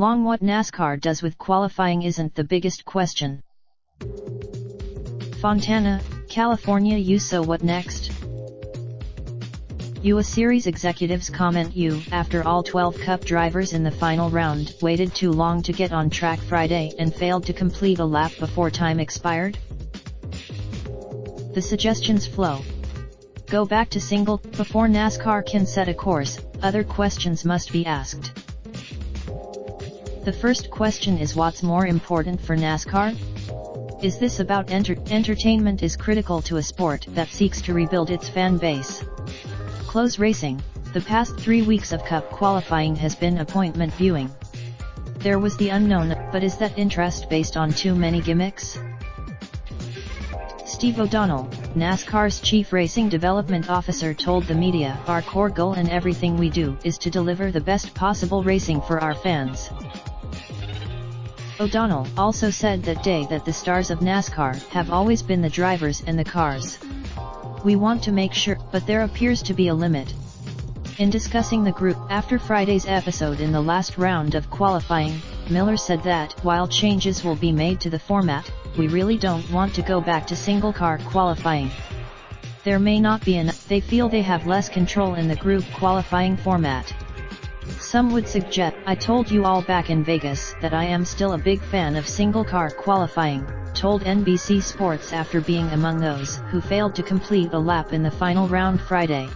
Long. What NASCAR does with qualifying isn't the biggest question. Fontana, California. So what next? US Series executives comment after all 12 Cup drivers in the final round waited too long to get on track Friday and failed to complete a lap before time expired? The suggestions flow. Go back to single. Before NASCAR can set a course, other questions must be asked. The first question is, what's more important for NASCAR? Is this about entertainment is critical to a sport that seeks to rebuild its fan base? Close racing. The past 3 weeks of Cup qualifying has been appointment viewing. There was the unknown, but is that interest based on too many gimmicks? Steve O'Donnell, NASCAR's Chief Racing Development Officer, told the media, "Our core goal in everything we do is to deliver the best possible racing for our fans." O'Donnell also said that the stars of NASCAR have always been the drivers and the cars. "We want to make sure, but there appears to be a limit." In discussing the group after Friday's episode in the last round of qualifying, Miller said that, while changes will be made to the format, we really don't want to go back to single-car qualifying. There may not be enough. They feel they have less control in the group qualifying format. Some would suggest, "I told you all back in Vegas that I am still a big fan of single-car qualifying," told NBC Sports after being among those who failed to complete a lap in the final round Friday.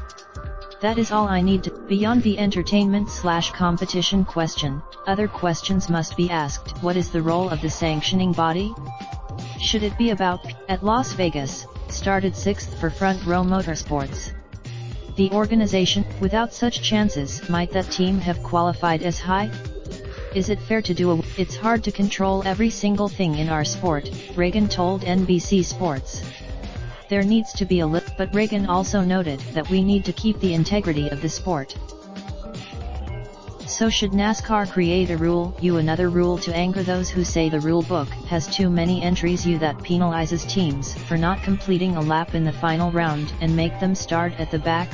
"That is all I need to." Beyond the entertainment/competition question, other questions must be asked. What is the role of the sanctioning body? Should it be about at Las Vegas, started 6th for Front Row Motorsports. The organization, without such chances, might that team have qualified as high? Is it fair to do It's hard to control every single thing in our sport, Reagan told NBC Sports. There needs to be a but Reagan also noted that we need to keep the integrity of the sport. So should NASCAR create a rule, another rule to anger those who say the rule book has too many entries, that penalizes teams for not completing a lap in the final round and make them start at the back?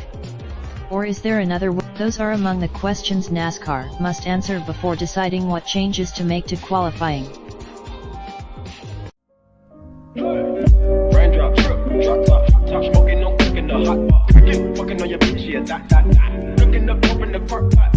Or is there another way? Those are among the questions NASCAR must answer before deciding what changes to make to qualifying. Raindrop, drop top smoking, no cooking the hot pot. Fucking on your bitch, yeah, that. Looking up, open the park pot.